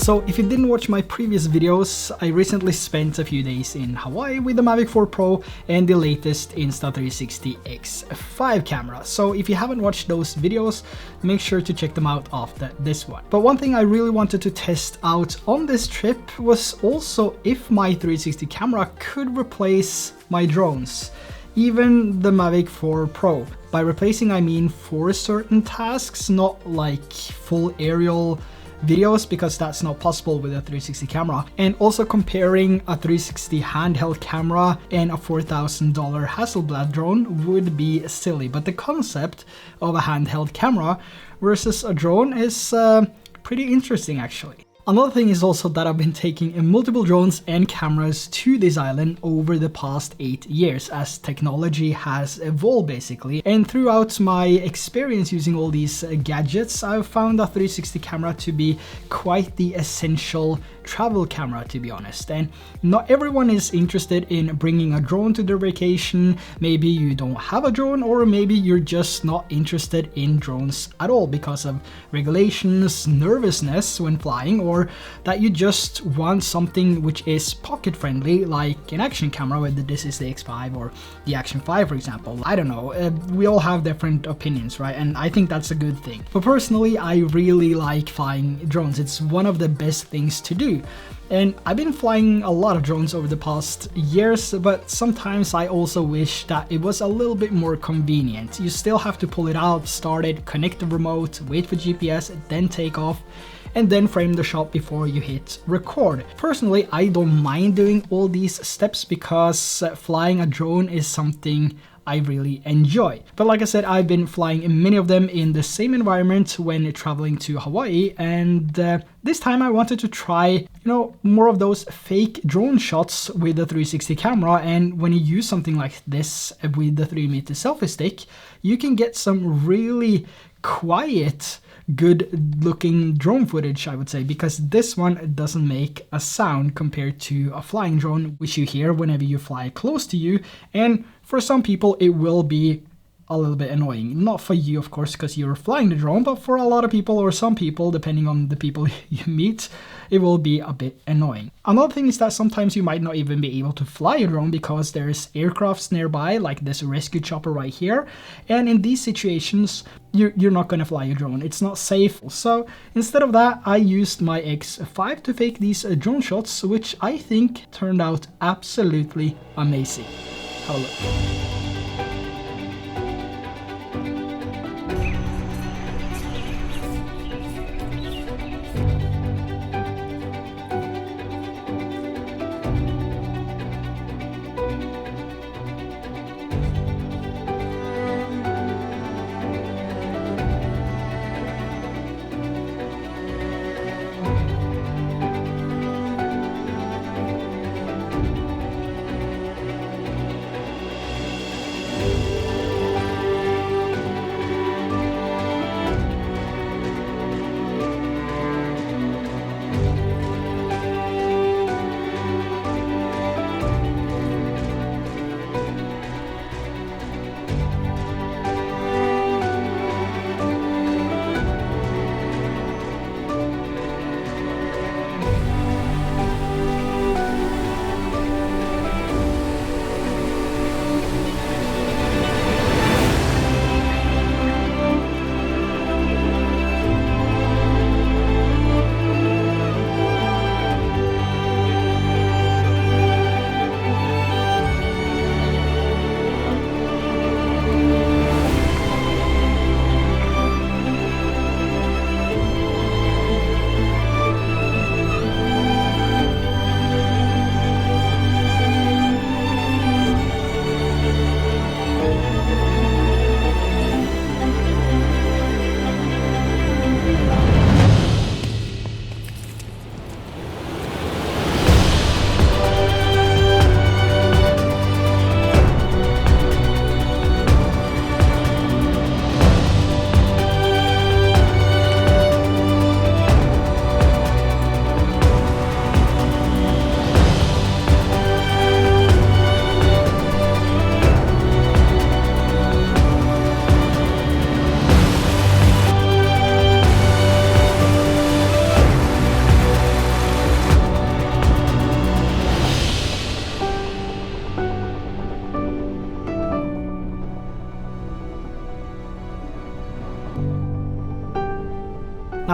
So if you didn't watch my previous videos, I recently spent a few days in Hawaii with the Mavic 4 Pro and the latest Insta360 X5 camera. So if you haven't watched those videos, make sure to check them out after this one. But one thing I really wanted to test out on this trip was also if my 360 camera could replace my drones, even the Mavic 4 Pro. By replacing, I mean for certain tasks, not like full aerial videos, because that's not possible with a 360 camera. And also comparing a 360 handheld camera and a $4,000 Hasselblad drone would be silly, but the concept of a handheld camera versus a drone is pretty interesting actually. Another thing is also that I've been taking multiple drones and cameras to this island over the past 8 years as technology has evolved basically. And throughout my experience using all these gadgets, I've found a 360 camera to be quite the essential travel camera, to be honest. And not everyone is interested in bringing a drone to their vacation. Maybe you don't have a drone, or maybe you're just not interested in drones at all because of regulations, nervousness when flying, or that you just want something which is pocket friendly, like an action camera, whether this is the X5 or the Action 5 for example. I don't know, we all have different opinions, right? And I think that's a good thing. But personally, I really like flying drones. It's one of the best things to do. And I've been flying a lot of drones over the past years, but sometimes I also wish that it was a little bit more convenient. You still have to pull it out, start it, connect the remote, wait for GPS, then take off, and then frame the shot before you hit record. Personally, I don't mind doing all these steps because flying a drone is something I really enjoy. But like I said, I've been flying many of them in the same environment when traveling to Hawaii, and this time I wanted to try, more of those fake drone shots with the 360 camera. And when you use something like this with the 3-meter selfie stick, you can get some really quiet, good looking drone footage, I would say, because this one doesn't make a sound compared to a flying drone, which you hear whenever you fly close to you. And for some people it will be a little bit annoying. Not for you, of course, because you're flying the drone, but for a lot of people, or some people, depending on the people you meet, it will be a bit annoying. Another thing is that sometimes you might not even be able to fly a drone because there's aircrafts nearby, like this rescue chopper right here. And in these situations, you're not gonna fly a drone. It's not safe. So instead of that, I used my X5 to fake these drone shots, which I think turned out absolutely amazing. Have a look.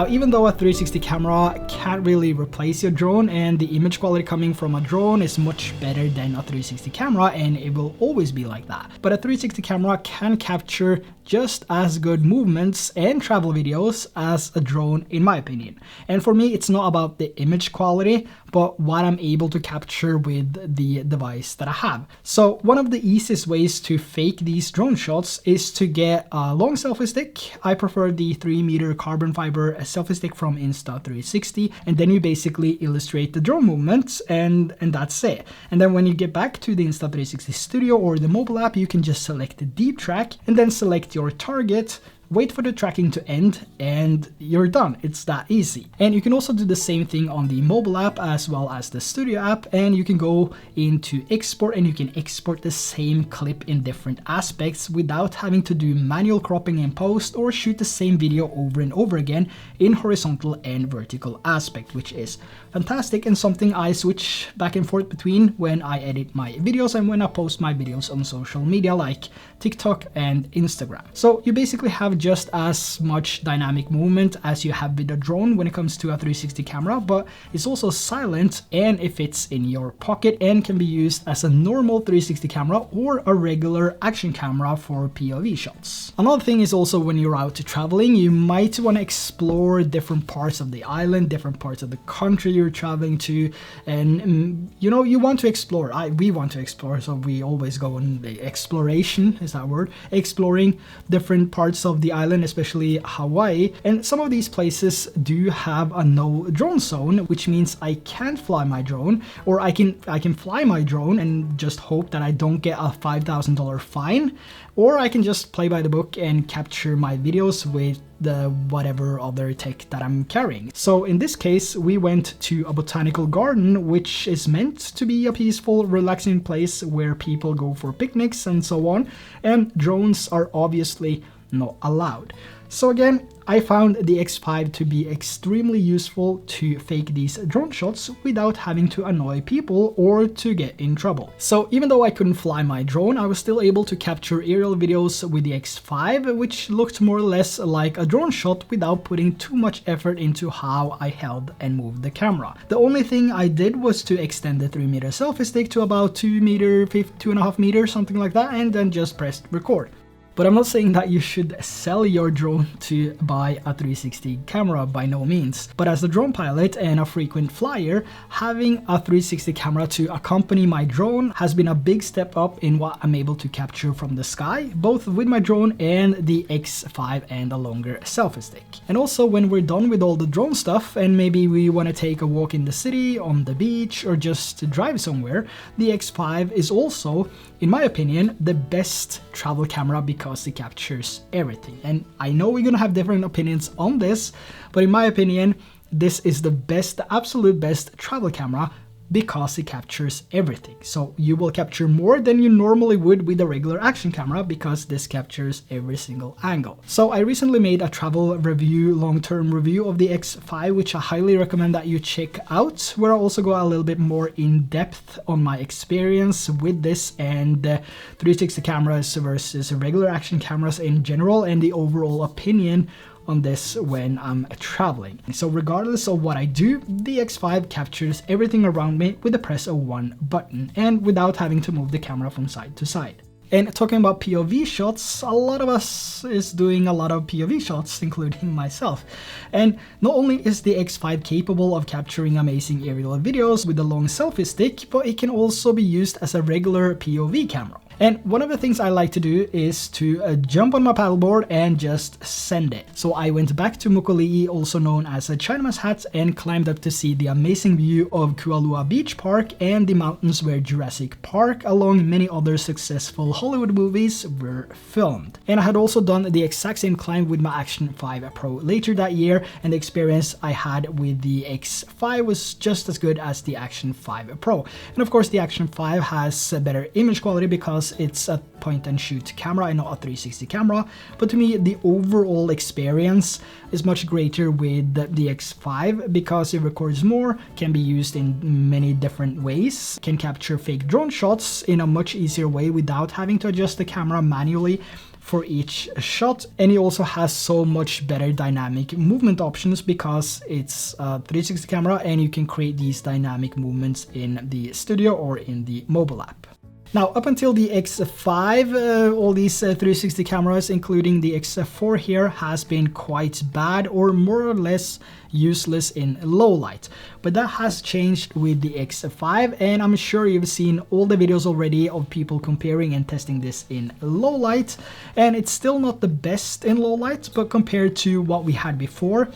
Now, even though a 360 camera can't really replace your drone, and the image quality coming from a drone is much better than a 360 camera, and it will always be like that. But a 360 camera can capture just as good movements and travel videos as a drone, in my opinion. And for me, it's not about the image quality, but what I'm able to capture with the device that I have. So one of the easiest ways to fake these drone shots is to get a long selfie stick. I prefer the 3-meter carbon fiber selfie stick from Insta360, and then you basically illustrate the drone movements, and that's it. And then when you get back to the Insta360 Studio or the mobile app, you can just select the deep track and then select your target, wait for the tracking to end, and you're done. It's that easy. And you can also do the same thing on the mobile app as well as the studio app, and you can go into export and you can export the same clip in different aspects without having to do manual cropping in post or shoot the same video over and over again in horizontal and vertical aspect, which is fantastic and something I switch back and forth between when I edit my videos and when I post my videos on social media like TikTok and Instagram. So you basically have just as much dynamic movement as you have with a drone when it comes to a 360 camera, but it's also silent and it fits in your pocket and can be used as a normal 360 camera or a regular action camera for POV shots. Another thing is also when you're out traveling, you might want to explore different parts of the island, different parts of the country you're traveling to, and you know, you want to explore. We want to explore, so we always go on the exploration, is that word, exploring different parts of the island, especially Hawaii. And some of these places do have a no drone zone, which means I can't fly my drone, or I can fly my drone and just hope that I don't get a $5,000 fine, or I can just play by the book and capture my videos with the whatever other tech that I'm carrying. So in this case, we went to a botanical garden, which is meant to be a peaceful, relaxing place where people go for picnics and so on, and drones are obviously not allowed. So again, I found the X5 to be extremely useful to fake these drone shots without having to annoy people or to get in trouble. So even though I couldn't fly my drone, I was still able to capture aerial videos with the X5, which looked more or less like a drone shot without putting too much effort into how I held and moved the camera. The only thing I did was to extend the 3-meter selfie stick to about 2.5 meters, something like that, and then just pressed record. But I'm not saying that you should sell your drone to buy a 360 camera, by no means. But as a drone pilot and a frequent flyer, having a 360 camera to accompany my drone has been a big step up in what I'm able to capture from the sky, both with my drone and the X5 and a longer selfie stick. And also when we're done with all the drone stuff and maybe we want to take a walk in the city, on the beach, or just to drive somewhere, the X5 is also, in my opinion, the best travel camera because it captures everything. And I know we're gonna have different opinions on this, but in my opinion, this is the best, the absolute best travel camera because it captures everything. So you will capture more than you normally would with a regular action camera because this captures every single angle. So I recently made a travel review, long-term review of the X5, which I highly recommend that you check out, where I also go a little bit more in depth on my experience with this and 360 cameras versus regular action cameras in general and the overall opinion on this when I'm traveling. So regardless of what I do, the X5 captures everything around me with the press of one button and without having to move the camera from side to side. And talking about POV shots, a lot of us is doing a lot of POV shots, including myself. And not only is the X5 capable of capturing amazing aerial videos with a long selfie stick, but it can also be used as a regular POV camera. And one of the things I like to do is to jump on my paddleboard and just send it. So I went back to Mokuli'i, also known as a Chinaman's Hat, and climbed up to see the amazing view of Kualua Beach Park and the mountains where Jurassic Park, along many other successful Hollywood movies, were filmed. And I had also done the exact same climb with my Action 5 Pro later that year, and the experience I had with the X5 was just as good as the Action 5 Pro. And of course the Action 5 has a better image quality because it's a point-and-shoot camera and not a 360 camera, but to me the overall experience is much greater with the X5 because it records more, can be used in many different ways, can capture fake drone shots in a much easier way without having to adjust the camera manually for each shot, and it also has so much better dynamic movement options because it's a 360 camera and you can create these dynamic movements in the studio or in the mobile app. Now, up until the X5, all these 360 cameras, including the X4 here, has been quite bad or more or less useless in low light. But that has changed with the X5, and I'm sure you've seen all the videos already of people comparing and testing this in low light. And it's still not the best in low light, but compared to what we had before,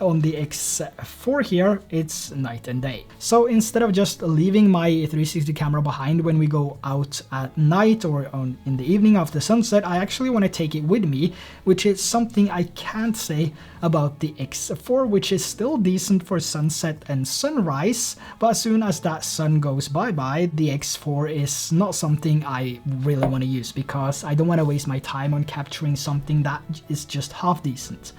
on the X4 here, it's night and day. So instead of just leaving my 360 camera behind when we go out at night or in the evening after sunset, I actually want to take it with me, which is something I can't say about the X4, which is still decent for sunset and sunrise, but as soon as that sun goes bye-bye, the X4 is not something I really want to use because I don't want to waste my time on capturing something that is just half decent.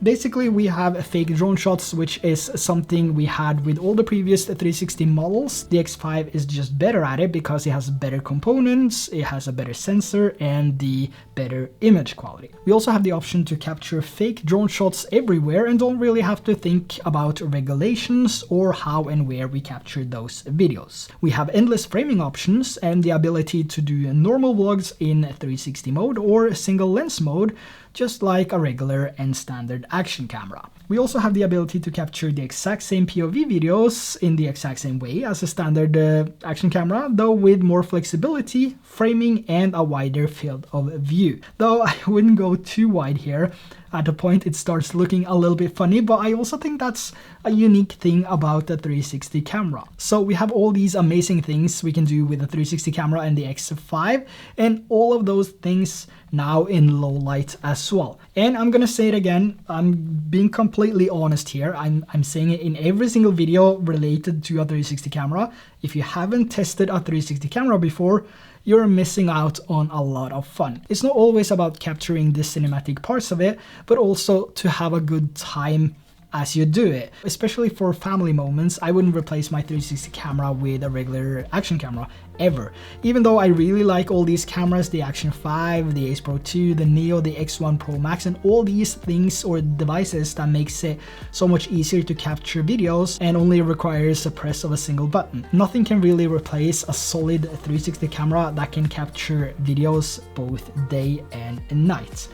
Basically, we have fake drone shots, which is something we had with all the previous 360 models. The X5 is just better at it because it has better components, it has a better sensor, and the better image quality. We also have the option to capture fake drone shots everywhere and don't really have to think about regulations or how and where we capture those videos. We have endless framing options and the ability to do normal vlogs in 360 mode or single lens mode, just like a regular and standard action camera. We also have the ability to capture the exact same POV videos in the exact same way as a standard action camera, though with more flexibility, framing, and a wider field of view. Though I wouldn't go too wide here. At a point it starts looking a little bit funny, but I also think that's a unique thing about the 360 camera. So we have all these amazing things we can do with the 360 camera and the X5, and all of those things now in low light as well. And I'm gonna say it again, I'm being completely honest here. I'm saying it in every single video related to a 360 camera. If you haven't tested a 360 camera before, you're missing out on a lot of fun. It's not always about capturing the cinematic parts of it, but also to have a good time as you do it. Especially for family moments, I wouldn't replace my 360 camera with a regular action camera ever. Even though I really like all these cameras, the Action 5, the Ace Pro 2, the Neo, the X1 Pro Max, and all these things or devices that makes it so much easier to capture videos and only requires a press of a single button. Nothing can really replace a solid 360 camera that can capture videos both day and night.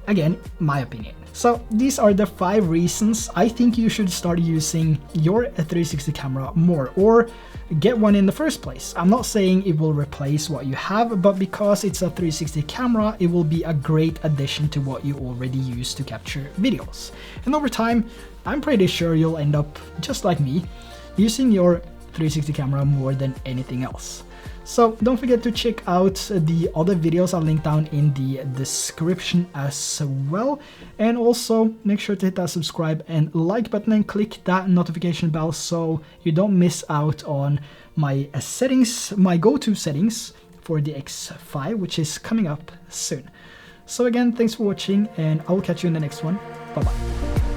Again, my opinion. So these are the 5 reasons I think you should start using your 360 camera more, or get one in the first place. I'm not saying it will replace what you have, but because it's a 360 camera, it will be a great addition to what you already use to capture videos. And over time, I'm pretty sure you'll end up, just like me, using your 360 camera more than anything else. So don't forget to check out the other videos I'll link down in the description as well. And also make sure to hit that subscribe and like button and click that notification bell so you don't miss out on my settings, my go-to settings for the X5, which is coming up soon. So again, thanks for watching and I'll catch you in the next one. Bye bye.